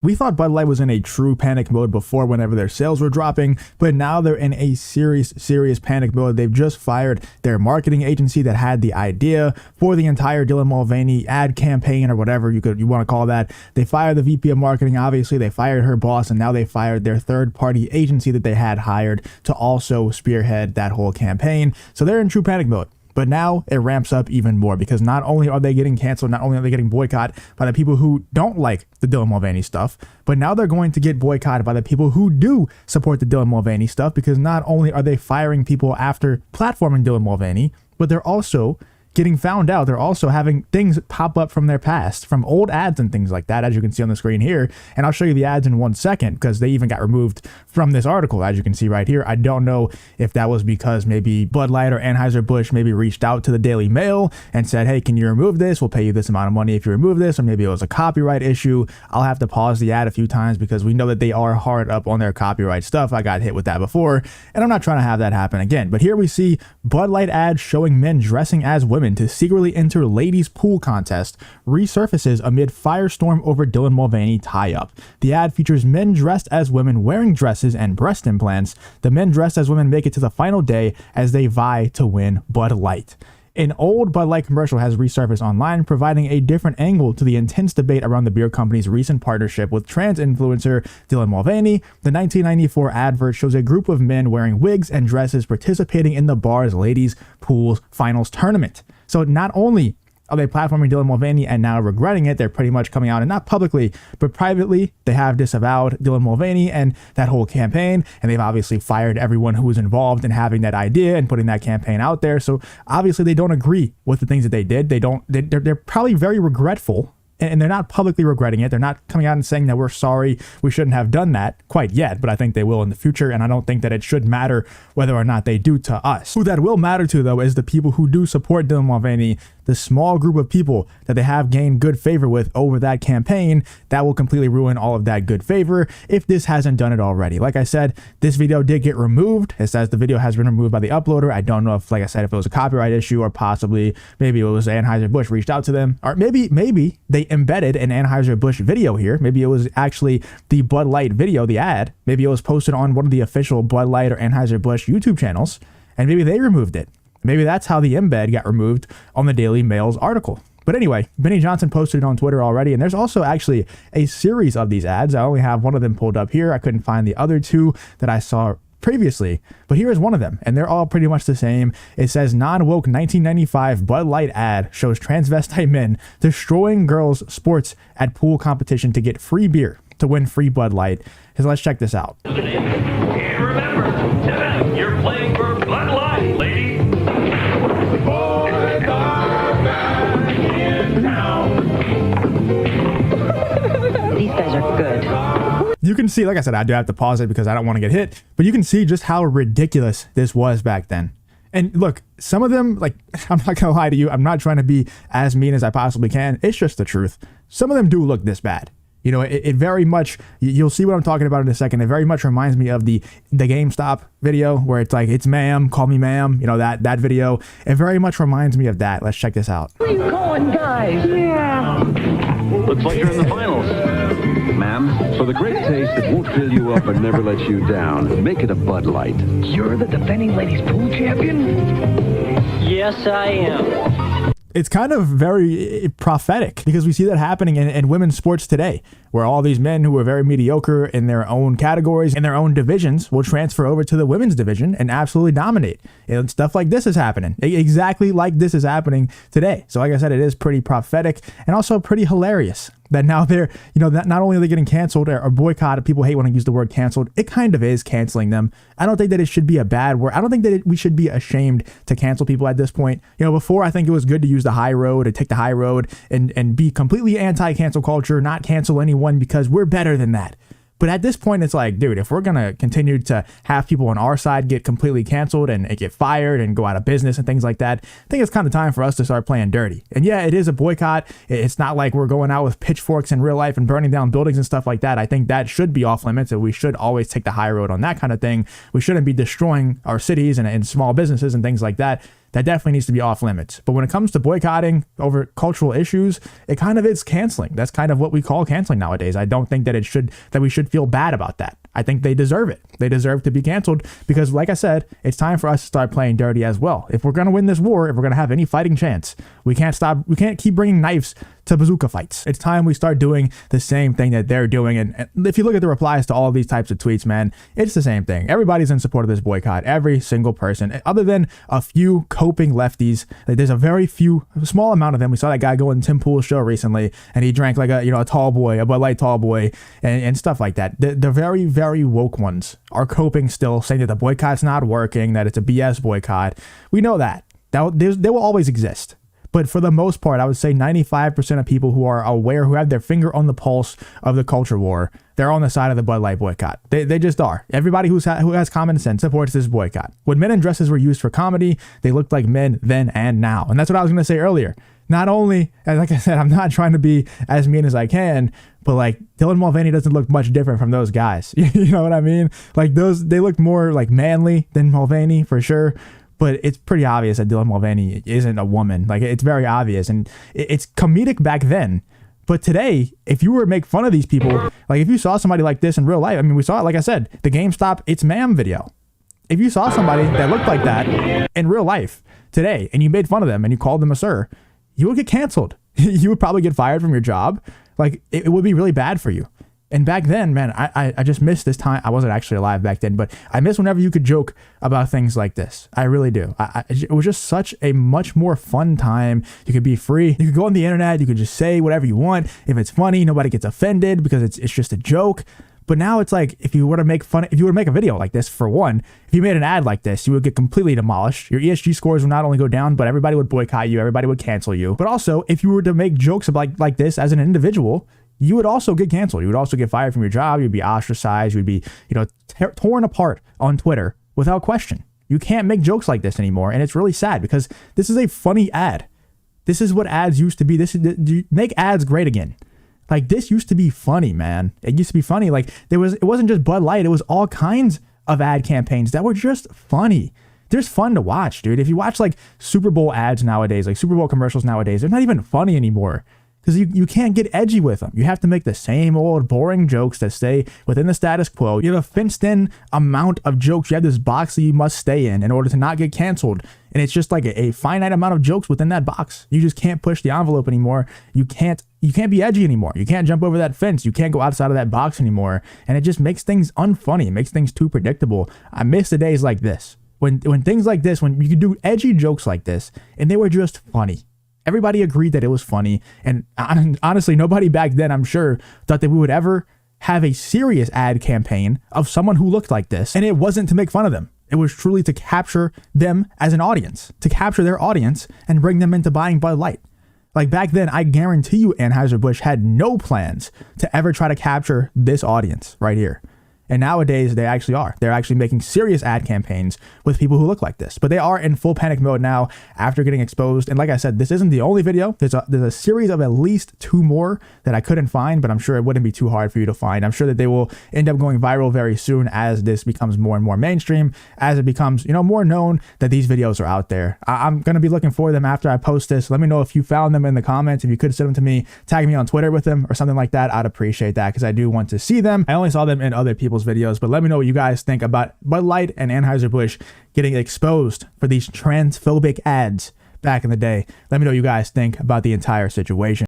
We thought Bud Light was in a true panic mode before whenever their sales were dropping, but now they're in a serious panic mode. They've just fired their marketing agency that had the idea for the entire Dylan Mulvaney ad campaign or whatever you want to call that. They fired the VP of marketing, obviously. They fired her boss, and now they fired their third-party agency that they had hired to also spearhead that whole campaign. So they're in true panic mode. But now it ramps up even more because not only are they getting canceled, not only are they getting boycotted by the people who don't like the Dylan Mulvaney stuff, but now they're going to get boycotted by the people who do support the Dylan Mulvaney stuff, because not only are they firing people after platforming Dylan Mulvaney, but they're also getting found out. They're also having things pop up from their past, from old ads and things like that, as you can see on the screen here. And I'll show you the ads in 1 second because they even got removed from this article, as you can see right here. I don't know if that was because maybe Bud Light or Anheuser Busch maybe reached out to the Daily Mail and said, hey, can you remove this? We'll pay you this amount of money if you remove this. Or maybe it was a copyright issue. I'll have to pause the ad a few times because we know that they are hard up on their copyright stuff. I got hit with that before, and I'm not trying to have that happen again. But here we see Bud Light ads showing men dressing as women to secretly enter ladies pool contest resurfaces amid firestorm over Dylan Mulvaney tie-up. The ad features men dressed as women wearing dresses and breast implants. The men dressed as women make it to the final day as they vie to win Bud Light. An old Bud Light commercial has resurfaced online, providing a different angle to the intense debate around the beer company's recent partnership with trans influencer Dylan Mulvaney. The 1994 advert shows a group of men wearing wigs and dresses participating in the bar's ladies pool finals tournament. So not only are they platforming Dylan Mulvaney and now regretting it, they're pretty much coming out, and not publicly, but privately, they have disavowed Dylan Mulvaney and that whole campaign, and they've obviously fired everyone who was involved in having that idea and putting that campaign out there. So obviously they don't agree with the things that they did. They're probably very regretful, and they're not publicly regretting it. They're not coming out and saying that we're sorry, we shouldn't have done that quite yet, but I think they will in the future, and I don't think that it should matter whether or not they do to us. Who that will matter to, though, is the people who do support Dylan Mulvaney, the small group of people that they have gained good favor with over that campaign. That will completely ruin all of that good favor if this hasn't done it already. Like I said, this video did get removed. It says the video has been removed by the uploader. I don't know if, like I said, if it was a copyright issue or possibly maybe it was Anheuser Busch reached out to them, or maybe they embedded an Anheuser Busch video here. Maybe it was actually the Bud Light video, the ad. Maybe it was posted on one of the official Bud Light or Anheuser Busch YouTube channels, and maybe they removed it. Maybe that's how the embed got removed on the Daily Mail's article. But anyway, Benny Johnson posted it on Twitter already, and there's also actually a series of these ads. I only have one of them pulled up here. I couldn't find the other two that I saw previously, but here is one of them, and they're all pretty much the same. It says, non-woke 1995 Bud Light ad shows transvestite men destroying girls' sports at pool competition to get free beer to win free Bud Light. So let's check this out. And remember, you're playing for Bud Light, lady. Boys are back in town. These guys are good. You can see, like I said, I do have to pause it because I don't want to get hit, but you can see just how ridiculous this was back then. And look, some of them, like, I'm not gonna lie to you, I'm not trying to be as mean as I possibly can. It's just the truth. Some of them do look this bad. You know, it very much, you'll see what I'm talking about in a second. It very much reminds me of the GameStop video where it's like, it's ma'am, call me ma'am. You know, that video. It very much reminds me of that. Let's check this out. Where are you going, guys? Yeah. Looks like you're in the finals. Ma'am, for the great taste that won't fill you up and never let you down, make it a Bud Light. You're the defending ladies pool champion? Yes, I am. It's kind of very prophetic because we see that happening in women's sports today, where all these men who are very mediocre in their own categories, in their own divisions, will transfer over to the women's division and absolutely dominate. And stuff like this is happening, exactly like this is happening today. So like I said, it is pretty prophetic and also pretty hilarious that now they're, you know, that not only are they getting canceled or boycotted, people hate when I use the word canceled, it kind of is canceling them. I don't think that it should be a bad word. I don't think that we should be ashamed to cancel people at this point. You know, before I think it was good to use the high road or take the high road and be completely anti-cancel culture, not cancel anyone because we're better than that. But at this point, it's like, dude, if we're going to continue to have people on our side get completely canceled and get fired and go out of business and things like that, I think it's kind of time for us to start playing dirty. And yeah, it is a boycott. It's not like we're going out with pitchforks in real life and burning down buildings and stuff like that. I think that should be off limits, and we should always take the high road on that kind of thing. We shouldn't be destroying our cities and small businesses and things like that that definitely needs to be off limits. But when it comes to boycotting over cultural issues, it kind of is canceling. That's kind of what we call canceling nowadays. I don't think that we should feel bad about that. I think they deserve it. They deserve to be canceled because, like I said, it's time for us to start playing dirty as well. If we're going to win this war, if we're going to have any fighting chance, we can't keep bringing knives to bazooka fights. It's time we start doing the same thing that they're doing. And if you look at the replies to all of these types of tweets, man, it's the same thing. Everybody's in support of this boycott. Every single person, other than a few coping lefties. Like, there's a small amount of them. We saw that guy go on Tim Pool's show recently, and he drank like a tall boy, a Bud Light tall boy, and stuff like that. The very, very woke ones are coping still, saying that the boycott's not working, that it's a BS boycott. We know that. They will always exist. But for the most part, I would say 95% of people who are aware, who have their finger on the pulse of the culture war, they're on the side of the Bud Light boycott. They just are. Everybody who has common sense supports this boycott. When men in dresses were used for comedy, they looked like men then and now. And that's what I was going to say earlier. Not only, like I said, I'm not trying to be as mean as I can, but like Dylan Mulvaney doesn't look much different from those guys. You know what I mean? Like they look more like manly than Mulvaney for sure. But it's pretty obvious that Dylan Mulvaney isn't a woman. Like, it's very obvious. And it's comedic back then. But today, if you were to make fun of these people, like if you saw somebody like this in real life, I mean, we saw it, like I said, the GameStop It's Ma'am video. If you saw somebody that looked like that in real life today, and you made fun of them and you called them a sir, you would get canceled. You would probably get fired from your job. Like, it would be really bad for you. And back then, man, I just miss this time. I wasn't actually alive back then, but I miss whenever you could joke about things like this. I really do. It was just such a much more fun time. You could be free. You could go on the internet. You could just say whatever you want. If it's funny, nobody gets offended because it's just a joke. But now it's like, if you were to make a video like this, for one, if you made an ad like this, you would get completely demolished. Your ESG scores would not only go down, but everybody would boycott you. Everybody would cancel you. But also, if you were to make jokes like this as an individual, you would also get canceled. You would also get fired from your job. You'd be ostracized. You'd be, torn apart on Twitter without question. You can't make jokes like this anymore. And it's really sad because this is a funny ad. This is what ads used to be. Make ads great again. Like, this used to be funny, man. It used to be funny. Like, it wasn't just Bud Light. It was all kinds of ad campaigns that were just funny. They're just fun to watch, dude. If you watch like Super Bowl ads nowadays, like Super Bowl commercials nowadays, they're not even funny anymore. Because you can't get edgy with them. You have to make the same old boring jokes that stay within the status quo. You have a fenced-in amount of jokes. You have this box that you must stay in order to not get canceled. And it's just like a finite amount of jokes within that box. You just can't push the envelope anymore. You can't be edgy anymore. You can't jump over that fence. You can't go outside of that box anymore. And it just makes things unfunny. It makes things too predictable. I miss the days like this. When things like this, when you could do edgy jokes like this, and they were just funny. Everybody agreed that it was funny. And honestly, nobody back then, I'm sure, thought that we would ever have a serious ad campaign of someone who looked like this. And it wasn't to make fun of them. It was truly to capture them as an audience, to capture their audience and bring them into buying Bud Light. Like, back then, I guarantee you Anheuser-Busch had no plans to ever try to capture this audience right here. And nowadays, they actually are. They're actually making serious ad campaigns with people who look like this. But they are in full panic mode now after getting exposed. And like I said, this isn't the only video. There's a series of at least 2 more that I couldn't find, but I'm sure it wouldn't be too hard for you to find. I'm sure that they will end up going viral very soon as this becomes more and more mainstream, as it becomes, more known that these videos are out there. I'm going to be looking for them after I post this. Let me know if you found them in the comments. If you could send them to me, tag me on Twitter with them or something like that. I'd appreciate that because I do want to see them. I only saw them in other people's videos, but let me know what you guys think about Bud Light and Anheuser-Busch getting exposed for these transphobic ads back in the day. Let me know what you guys think about the entire situation.